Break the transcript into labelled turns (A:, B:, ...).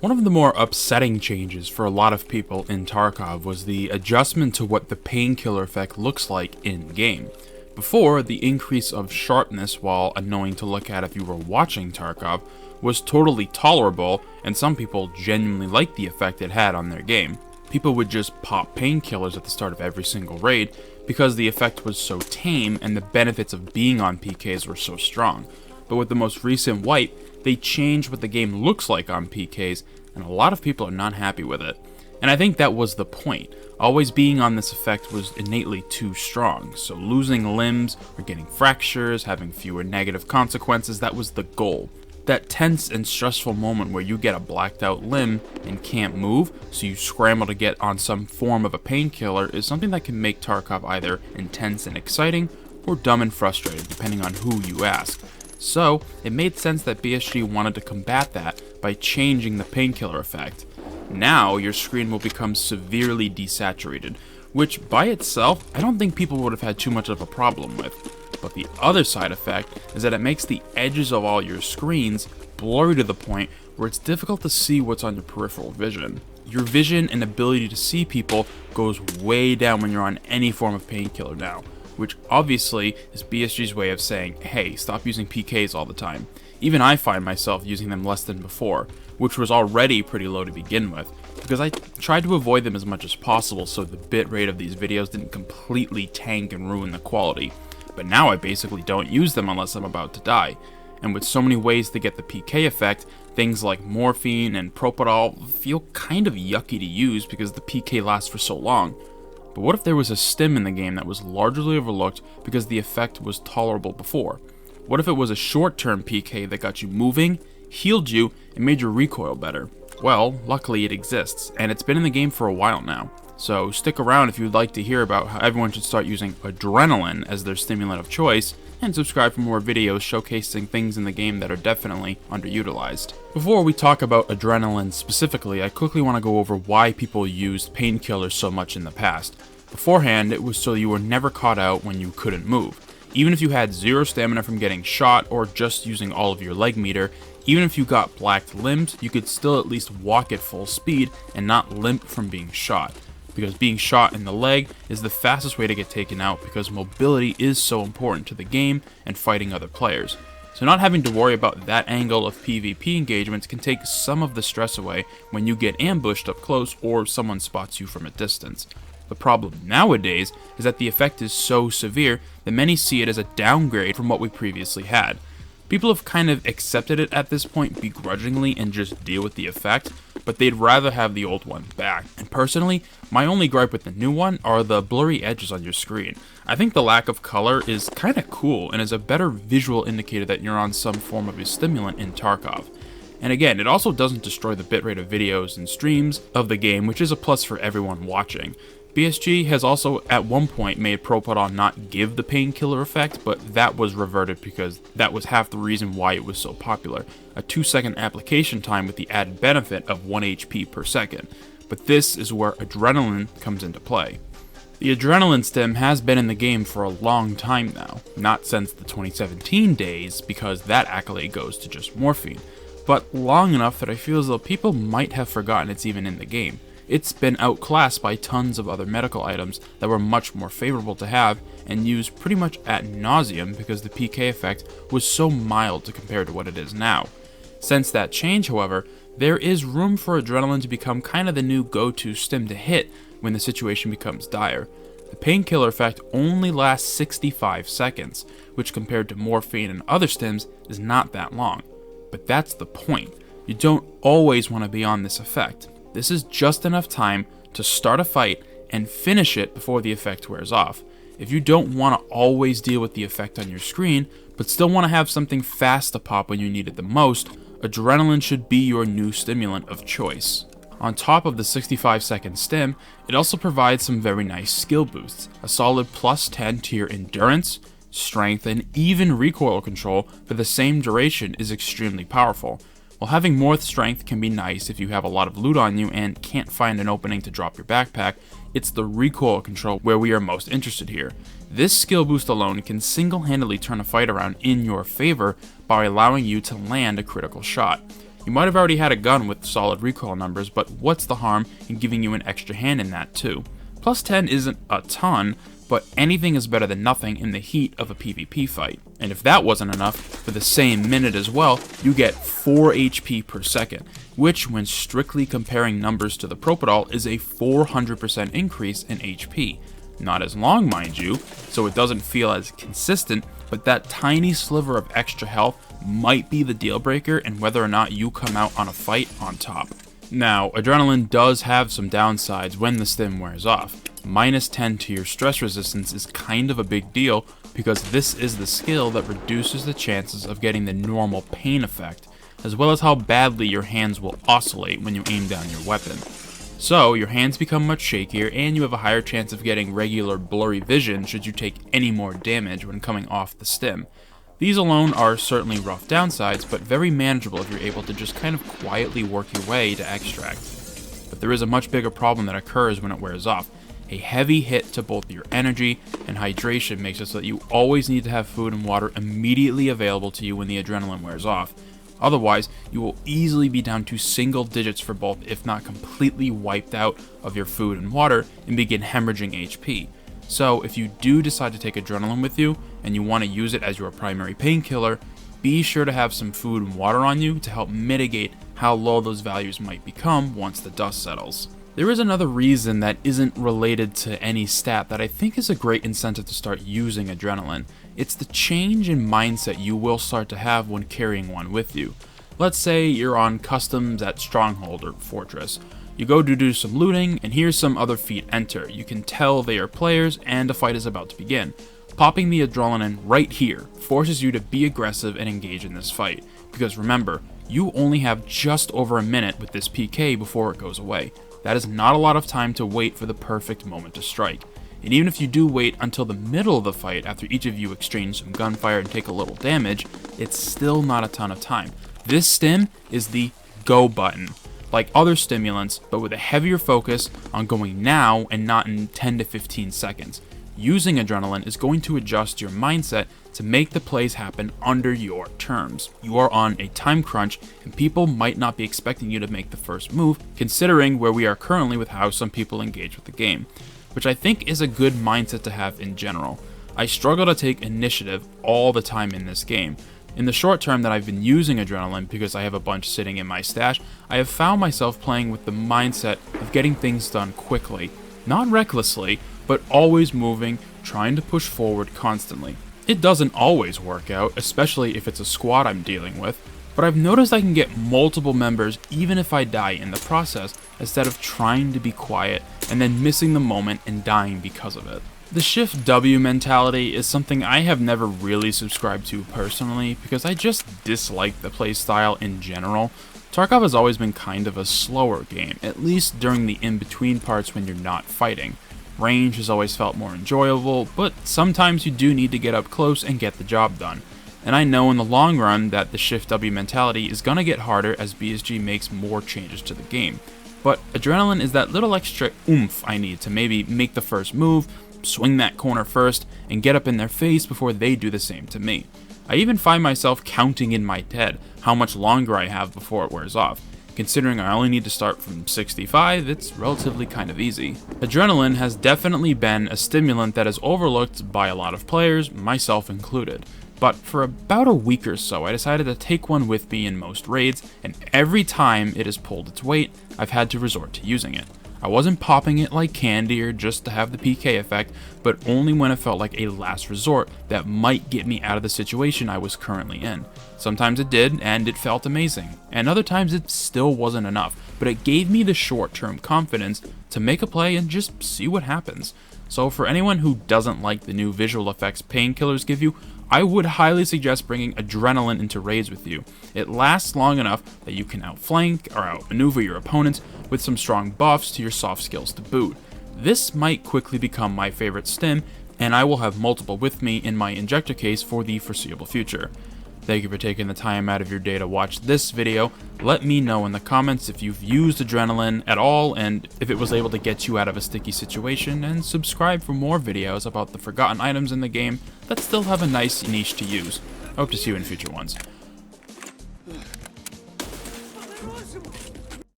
A: One of the more upsetting changes for a lot of people in Tarkov was the adjustment to what the painkiller effect looks like in-game. Before, the increase of sharpness, while annoying to look at if you were watching Tarkov, was totally tolerable, and some people genuinely liked the effect it had on their game. People would just pop painkillers at the start of every single raid because the effect was so tame and the benefits of being on PKs were so strong. But with the most recent wipe, they changed what the game looks like on PKs, and a lot of people are not happy with it. And I think that was the point. Always being on this effect was innately too strong, so losing limbs or getting fractures, having fewer negative consequences, that was the goal. That tense and stressful moment where you get a blacked out limb and can't move, so you scramble to get on some form of a painkiller, is something that can make Tarkov either intense and exciting, or dumb and frustrating, depending on who you ask. So, it made sense that BSG wanted to combat that by changing the painkiller effect. Now, your screen will become severely desaturated, which by itself, I don't think people would have had too much of a problem with. But the other side effect is that it makes the edges of all your screens blurry to the point where it's difficult to see what's on your peripheral vision. Your vision and ability to see people goes way down when you're on any form of painkiller now, which obviously is BSG's way of saying, hey, stop using PKs all the time. Even I find myself using them less than before, which was already pretty low to begin with, because I tried to avoid them as much as possible so the bitrate of these videos didn't completely tank and ruin the quality. But now I basically don't use them unless I'm about to die. And with so many ways to get the PK effect, things like morphine and propadol feel kind of yucky to use because the PK lasts for so long. But what if there was a stim in the game that was largely overlooked because the effect was tolerable before? What if it was a short-term PK that got you moving, healed you, and made your recoil better? Well, luckily it exists, and it's been in the game for a while now. So stick around if you'd like to hear about how everyone should start using adrenaline as their stimulant of choice, and subscribe for more videos showcasing things in the game that are definitely underutilized. Before we talk about adrenaline specifically, I quickly want to go over why people used painkillers so much in the past. Beforehand, it was so you were never caught out when you couldn't move. Even if you had zero stamina from getting shot or just using all of your leg meter, even if you got blacked limbs, you could still at least walk at full speed and not limp from being shot. Because being shot in the leg is the fastest way to get taken out because mobility is so important to the game and fighting other players. So not having to worry about that angle of PvP engagements can take some of the stress away when you get ambushed up close or someone spots you from a distance. The problem nowadays is that the effect is so severe that many see it as a downgrade from what we previously had. People have kind of accepted it at this point begrudgingly and just deal with the effect, but they'd rather have the old one back. And personally, my only gripe with the new one are the blurry edges on your screen. I think the lack of color is kinda cool and is a better visual indicator that you're on some form of a stimulant in Tarkov. And again, it also doesn't destroy the bitrate of videos and streams of the game, which is a plus for everyone watching. BSG has also at one point made propadol not give the painkiller effect, but that was reverted because that was half the reason why it was so popular. A 2-second application time with the added benefit of 1 HP per second. But this is where adrenaline comes into play. The adrenaline stim has been in the game for a long time now, not since the 2017 days because that accolade goes to just morphine, but long enough that I feel as though people might have forgotten it's even in the game. It's been outclassed by tons of other medical items that were much more favorable to have and used pretty much ad nauseum because the PK effect was so mild to compare to what it is now. Since that change, however, there is room for adrenaline to become kind of the new go-to stim to hit when the situation becomes dire. The painkiller effect only lasts 65 seconds, which compared to morphine and other stims is not that long. But that's the point. You don't always want to be on this effect. This is just enough time to start a fight and finish it before the effect wears off. If you don't want to always deal with the effect on your screen, but still want to have something fast to pop when you need it the most, adrenaline should be your new stimulant of choice. On top of the 65-second stim, it also provides some very nice skill boosts. A solid plus 10 to your endurance, strength, and even recoil control for the same duration is extremely powerful. While having more strength can be nice if you have a lot of loot on you and can't find an opening to drop your backpack, it's the recoil control where we are most interested here. This skill boost alone can single-handedly turn a fight around in your favor by allowing you to land a critical shot. You might have already had a gun with solid recoil numbers, but what's the harm in giving you an extra hand in that too? Plus 10 isn't a ton, but anything is better than nothing in the heat of a PvP fight. And if that wasn't enough, for the same minute as well, you get 4 HP per second, which when strictly comparing numbers to the Propofol is a 400% increase in HP. Not as long, mind you, so it doesn't feel as consistent, but that tiny sliver of extra health might be the deal breaker in whether or not you come out on a fight on top. Now, adrenaline does have some downsides when the stim wears off. Minus 10 to your stress resistance is kind of a big deal because this is the skill that reduces the chances of getting the normal pain effect, as well as how badly your hands will oscillate when you aim down your weapon. So, your hands become much shakier and you have a higher chance of getting regular blurry vision should you take any more damage when coming off the stim. These alone are certainly rough downsides, but very manageable if you're able to just kind of quietly work your way to extract. But there is a much bigger problem that occurs when it wears off. A heavy hit to both your energy and hydration makes it so that you always need to have food and water immediately available to you when the adrenaline wears off. Otherwise, you will easily be down to single digits for both, if not completely wiped out of your food and water, and begin hemorrhaging HP. So, if you do decide to take adrenaline with you, and you want to use it as your primary painkiller, be sure to have some food and water on you to help mitigate how low those values might become once the dust settles. There is another reason that isn't related to any stat that I think is a great incentive to start using adrenaline. It's the change in mindset you will start to have when carrying one with you. Let's say you're on customs at Stronghold or Fortress. You go to do some looting, and here's some other feet enter. You can tell they are players, and a fight is about to begin. Popping the adrenaline right here forces you to be aggressive and engage in this fight. Because remember, you only have just over a minute with this PK before it goes away. That is not a lot of time to wait for the perfect moment to strike. And even if you do wait until the middle of the fight after each of you exchange some gunfire and take a little damage, it's still not a ton of time. This stim is the go button, like other stimulants, but with a heavier focus on going now and not in 10 to 15 seconds. Using adrenaline is going to adjust your mindset to make the plays happen under your terms. You are on a time crunch, and people might not be expecting you to make the first move, considering where we are currently with how some people engage with the game, which I think is a good mindset to have in general. I struggle to take initiative all the time in this game. In the short term that I've been using adrenaline because I have a bunch sitting in my stash, I have found myself playing with the mindset of getting things done quickly. Not recklessly, but always moving, trying to push forward constantly. It doesn't always work out, especially if it's a squad I'm dealing with, but I've noticed I can get multiple members even if I die in the process, instead of trying to be quiet and then missing the moment and dying because of it. The Shift W mentality is something I have never really subscribed to personally because I just dislike the playstyle in general. Tarkov has always been kind of a slower game, at least during the in-between parts when you're not fighting. Range has always felt more enjoyable, but sometimes you do need to get up close and get the job done. And I know in the long run that the Shift W mentality is gonna get harder as BSG makes more changes to the game. But adrenaline is that little extra oomph I need to maybe make the first move, swing that corner first, and get up in their face before they do the same to me. I even find myself counting in my head how much longer I have before it wears off. Considering I only need to start from 65, it's relatively kind of easy. Adrenaline has definitely been a stimulant that is overlooked by a lot of players, myself included. But for about a week or so, I decided to take one with me in most raids, and every time it has pulled its weight, I've had to resort to using it. I wasn't popping it like candy or just to have the PK effect, but only when it felt like a last resort that might get me out of the situation I was currently in. Sometimes it did, and it felt amazing, and other times it still wasn't enough, but it gave me the short-term confidence to make a play and just see what happens. So for anyone who doesn't like the new visual effects Painkillers give you, I would highly suggest bringing adrenaline into raids with you. It lasts long enough that you can outflank or outmaneuver your opponents with some strong buffs to your soft skills to boot. This might quickly become my favorite stim, and I will have multiple with me in my injector case for the foreseeable future. Thank you for taking the time out of your day to watch this video. Let me know in the comments if you've used adrenaline at all and if it was able to get you out of a sticky situation, and subscribe for more videos about the forgotten items in the game that still have a nice niche to use. I hope to see you in future ones.